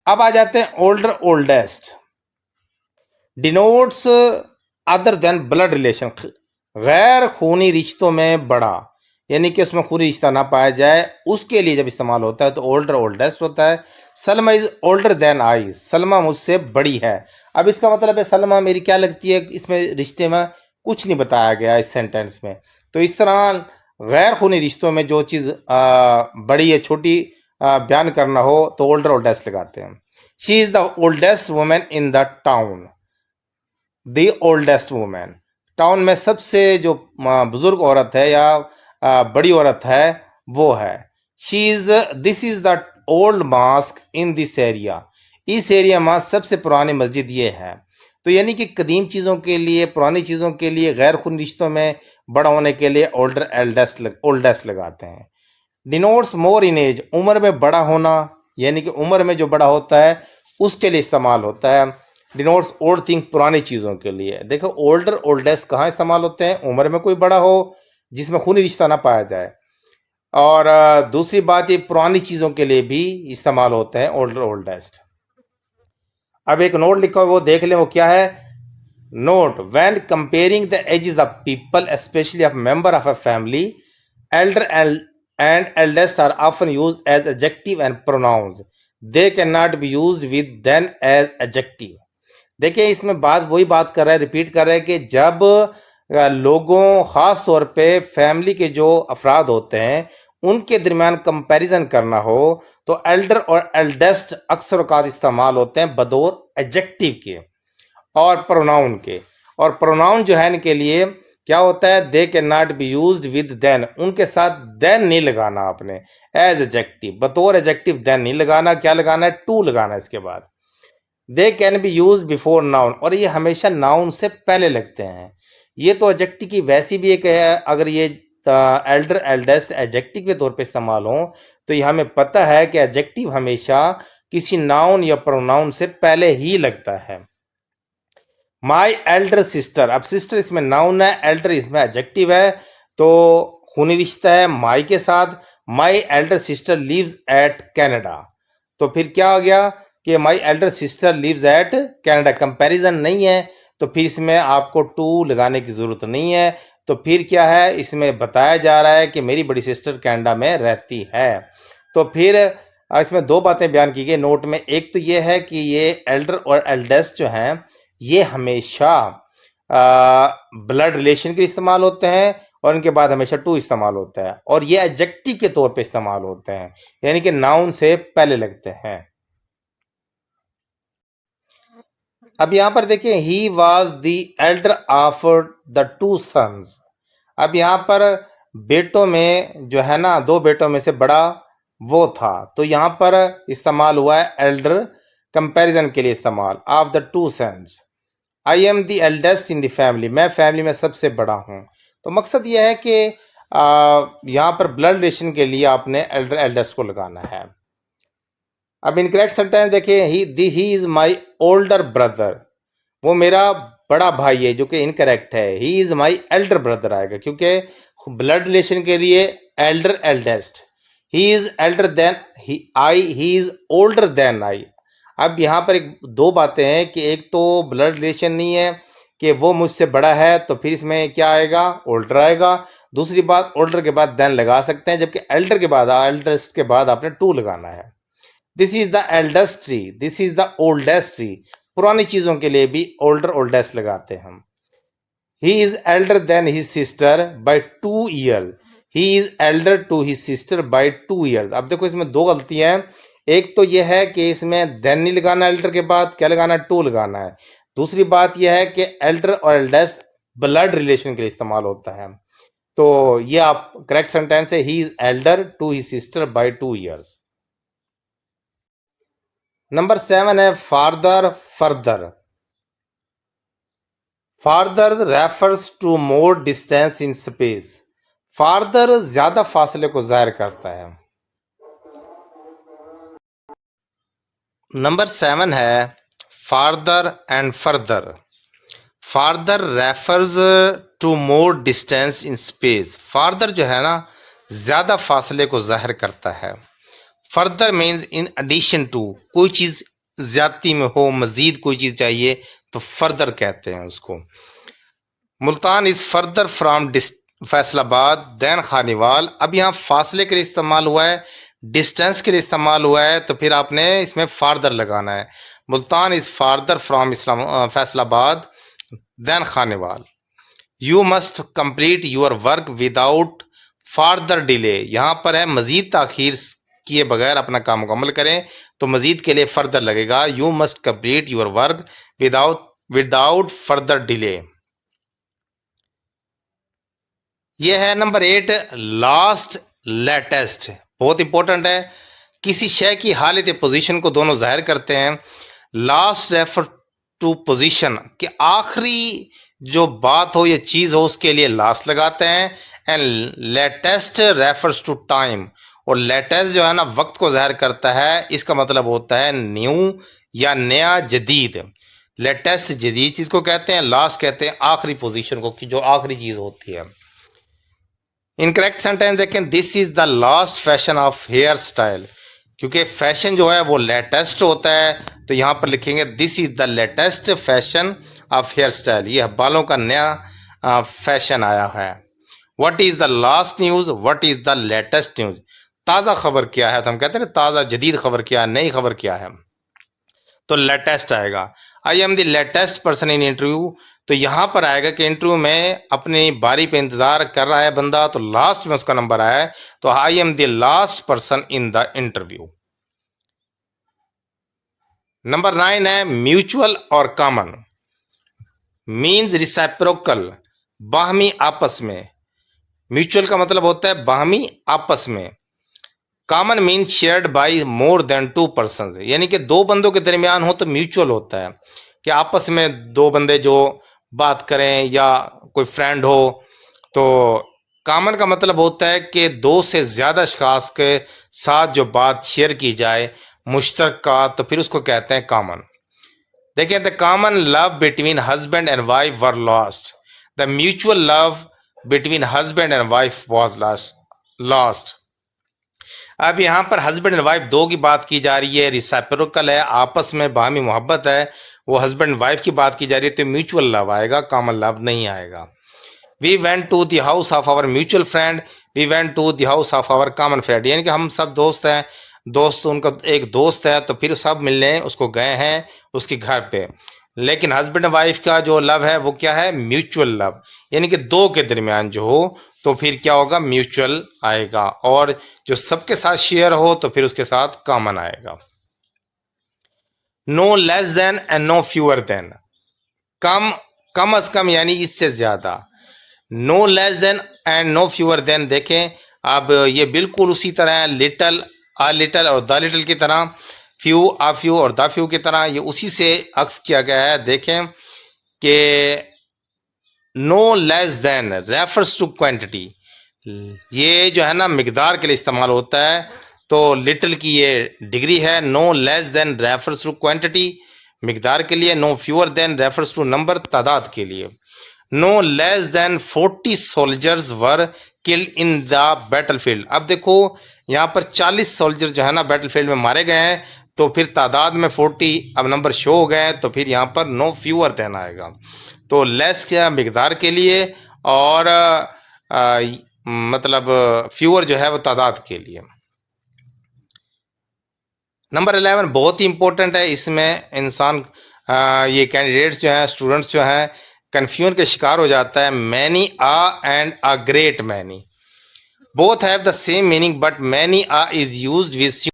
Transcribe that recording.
अब आ जाते हैं older oldest, denotes other than blood relation, गैर खूनी रिश्तों में बड़ा, यानी कि उसमें खूनी रिश्ता ना पाया जाए, उसके लिए जब इस्तेमाल होता है तो ओल्डर ओल्डेस्ट होता है। Salma is older than I, Salma मुझसे बड़ी है। अब इसका मतलब है सलमा मेरी क्या लगती है, इसमें रिश्ते में कुछ नहीं बताया गया इस सेंटेंस में। तो इस तरह गैर खूनी रिश्तों में जो चीज़ बड़ी या छोटी बयान करना हो तो ओल्डर ओल्डेस्ट लगाते हैं। She is the oldest women in the town, the oldest women, town में सबसे जो बुजुर्ग औरत है या बड़ी औरत है वो है। She is, this is the old mask in this area, इस एरिया में सबसे पुरानी मस्जिद ये है। तो यानी कि कदीम चीज़ों के लिए, पुरानी चीज़ों के लिए, गैर खूनी रिश्तों में बड़ा होने के लिए ओल्डर ओल्डेस्ट लगाते हैं। डिनोट्स मोर इन एज, उम्र में बड़ा होना, यानी कि उम्र में जो बड़ा होता है उसके लिए इस्तेमाल होता है। डिनोट्स ओल्ड थिंग, पुरानी चीज़ों के लिए। देखो ओल्डर ओल्डेस्ट कहाँ इस्तेमाल होते हैं, उम्र में कोई बड़ा हो जिसमें खूनी रिश्ता ना पाया जाए, और दूसरी बात ये पुरानी चीज़ों के लिए भी इस्तेमाल होते हैं ओल्डर ओल्डेस्ट। अब एक नोट लिखा हुआ वो देख लें, वो क्या है। Note, when comparing the ages of people specially of member of a family, elder and eldest are often used as adjective and pronouns. They cannot be used with then as adjective. देखिए इसमें बात वही बात कर रहा है, repeat कर रहा है कि जब लोगों, खास तौर पे फैमिली के जो अफराद होते हैं उनके दरमियान कंपैरिजन करना हो तो एल्डर और एल्डेस्ट अक्सर औकात इस्तेमाल होते हैं बतौर एडजेक्टिव के और प्रोनाउन के। और प्रोनाउन जो है इनके लिए क्या होता है, they can not be used with than, उनके साथ देन नहीं लगाना आपने, एज एडजेक्टिव, बतौर एडजेक्टिव देन नहीं लगाना, क्या लगाना है, टू लगाना है इसके बाद। They can be use before noun, और ये हमेशा नाउन से पहले लगते हैं। ये तो एडजेक्टिव की वैसी भी एक है, अगर ये एल्डर एल्डेस्ट एडजेक्टिव के तौर पे इस्तेमाल हो तो ये हमें पता है कि एडजेक्टिव हमेशा किसी नाउन या प्रोनाउन से पहले ही लगता है। माई एल्डर सिस्टर, अब सिस्टर इसमें नाउन है, एल्डर इसमें एडजेक्टिव है, तो खूनी रिश्ता है माई के साथ। My elder sister lives at Canada, तो फिर क्या हो गया कि my elder sister lives at Canada, comparison नहीं है तो फिर इसमें आपको टू लगाने की ज़रूरत नहीं है। तो फिर क्या है, इसमें बताया जा रहा है कि मेरी बड़ी सिस्टर कनाडा में रहती है। तो फिर इसमें दो बातें बयान की गई नोट में। एक तो ये है कि ये एल्डर और एल्डेस्ट जो हैं ये हमेशा ब्लड रिलेशन के लिए इस्तेमाल होते हैं और इनके बाद हमेशा टू इस्तेमाल होता है, और ये एडजेक्टिव के तौर पे इस्तेमाल होते हैं, यानी कि नाउन से पहले लगते हैं। अब यहां पर देखिए, he was the elder of the two sons. अब यहां पर बेटों में जो है ना, दो बेटों में से बड़ा वो था, तो यहां पर इस्तेमाल हुआ है एल्डर, कंपैरिजन के लिए इस्तेमाल, of the two sons. I am the eldest in the family, मैं फैमिली में सबसे बड़ा हूँ। तो मकसद यह है कि यहाँ पर ब्लड रिलेशन के लिए आपने एल्डर एल्डेस्ट को लगाना है। अब इनकरेक्ट सेंटेंस देखिए, he is my older brother, वो मेरा बड़ा भाई है, जो कि इनकरेक्ट है। He is my elder brother आएगा क्योंकि ब्लड रिलेशन के लिए elder eldest. He is elder than I, he is older than I. अब यहाँ पर एक दो बातें हैं कि एक तो ब्लड रिलेशन नहीं है कि वो मुझसे बड़ा है, तो फिर इसमें क्या आएगा, ओल्डर आएगा। दूसरी बात, ओल्डर के बाद देन लगा सकते हैं, जबकि एल्डर के बाद, एल्डस्ट के बाद आपने टू लगाना है। This is the eldest tree, this is the oldest tree, पुरानी चीजों के लिए भी ओल्डर ओल्डेस्ट लगाते हैं हम। He is elder than his sister by 2 years, he is elder to his sister by 2 years। अब देखो इसमें दो गलतियां हैं। एक तो यह है कि इसमें देन नहीं लगाना, एल्डर के बाद क्या लगाना है, टू लगाना है। दूसरी बात यह है कि एल्डर और एल्डेस्ट ब्लड रिलेशन के लिए इस्तेमाल होता है। तो ये आप करेक्ट सेंटेंस है, he is elder to his sister by 2 years। Number 7 है farther further. Farther refers to more distance in space, farther ज्यादा फासले को जाहिर करता है। नंबर 7 है farther and further. Farther refers to more distance in space, farther जो है ना ज्यादा फासले को जाहिर करता है। Further means in addition to, कोई चीज ज्यादती में हो, मजीद कोई चीज चाहिए तो फर्दर कहते हैं उसको। Multan is further from Faisalabad than Khanewal. अब यहाँ फासले के लिए इस्तेमाल हुआ है, डिस्टेंस के लिए इस्तेमाल हुआ है, तो फिर आपने इसमें फार्दर लगाना है। Multan is farther from Faisalabad than Khanewal. You must complete your work without further delay. यहाँ पर है मजीद ताखीर किए बगैर अपना काम मुकम्मल करें, तो मजीद के लिए फर्दर लगेगा। You must complete your work without further delay. ये है नंबर 8 लास्ट लेटेस्ट, बहुत इंपॉर्टेंट है। किसी शय की हालत या पोजीशन को दोनों जाहिर करते हैं। लास्ट रेफर टू पोजीशन, कि आखिरी जो बात हो या चीज हो उसके लिए लास्ट लगाते हैं। And latest refers to time, और लेटेस्ट जो है ना वक्त को जाहिर करता है, इसका मतलब होता है न्यू या नया, जदीद। लेटेस्ट जदीद चीज को कहते हैं, लास्ट कहते हैं आखिरी पोजीशन को, कि जो आखिरी चीज होती है। इनकरेक्ट सेंटेंस देखें, this is the last fashion of hair style, क्योंकि फैशन जो है वो लेटेस्ट होता है, तो यहां पर लिखेंगे this is the latest fashion of hair style, यह बालों का नया फैशन आया है। What is the last news, what is the latest news, ताज़ा खबर क्या है, तो हम कहते हैं ताज़ा जदीद खबर क्या है, नई खबर क्या है, तो लेटेस्ट आएगा। आई am the latest person in interview, तो यहां पर आएगा कि इंटरव्यू में अपनी बारी पे इंतजार कर रहा है बंदा, तो लास्ट में उसका नंबर आया है, तो आई am the last person in the interview. Number 9 है म्यूचुअल और कॉमन। मीन्स रिसिप्रोकल, बाहमी आपस में। म्यूचुअल का मतलब होता है बाहमी आपस में। Common mean shared by more than 2 person, यानी कि दो बंदों के दरमियान हो तो म्यूचुअल होता है, कि आपस में दो बंदे जो बात करें या कोई फ्रेंड हो। तो कॉमन का मतलब होता है कि दो से ज़्यादा अशखास के साथ जो बात शेयर की जाए, मुश्तरका, तो फिर उसको कहते हैं कॉमन। देखिए, the common love between husband and wife were lost, the mutual love between husband and wife was lost. अब यहाँ पर हस्बैंड एंड वाइफ दो की बात की जा रही है, रिसिप्रोकल है, आपस में बाहमी मोहब्बत है, वो हस्बैंड वाइफ की बात की जा रही है, तो म्यूचुअल लव आएगा, कॉमन लव नहीं आएगा। We went to the house of our mutual friend, we went to the house of our common friend, यानी कि हम सब दोस्त हैं, दोस्त उनका एक दोस्त है, तो फिर सब मिलने उसको गए हैं उसके घर पे। लेकिन हस्बैंड वाइफ का जो लव है वो क्या है, म्यूचुअल लव, यानी कि दो के दरमियान जो हो, तो फिर क्या होगा, म्यूचुअल आएगा, और जो सबके साथ शेयर हो तो फिर उसके साथ कॉमन आएगा। No less than and no fewer than, कम, कम अज कम यानी इससे ज्यादा। No less than and no fewer than, देखें अब ये बिल्कुल उसी तरह है, लिटल, आ लिटल और द लिटल की तरह, फ्यू, आ फ्यू और द फ्यू की तरह, ये उसी से अक्स किया गया है। देखें कि no less than refers to quantity, ये जो है ना मिकदार के लिए इस्तेमाल होता है, तो लिटिल की ये डिग्री है। No less than refers to quantity, मिकदार के लिए। No fewer than refers to number, तादाद के लिए। No less than 40 soldiers were killed in the battlefield, अब देखो यहाँ पर 40 सोल्जर जो है ना बैटलफील्ड में मारे गए हैं, तो फिर तादाद में 40 अब नंबर शो हो गए हैं, तो फिर यहाँ पर नो फ्यूअर देन आएगा। तो लेस क्या मिकदार के लिए, और मतलब फ्यूअर जो है वो तादाद के लिए। नंबर 11 बहुत ही इंपॉर्टेंट है, इसमें इंसान ये कैंडिडेट्स जो हैं, स्टूडेंट्स जो हैं, कन्फ्यूजन के शिकार हो जाता है। Many a and a great many both have the same meaning, but many a is used with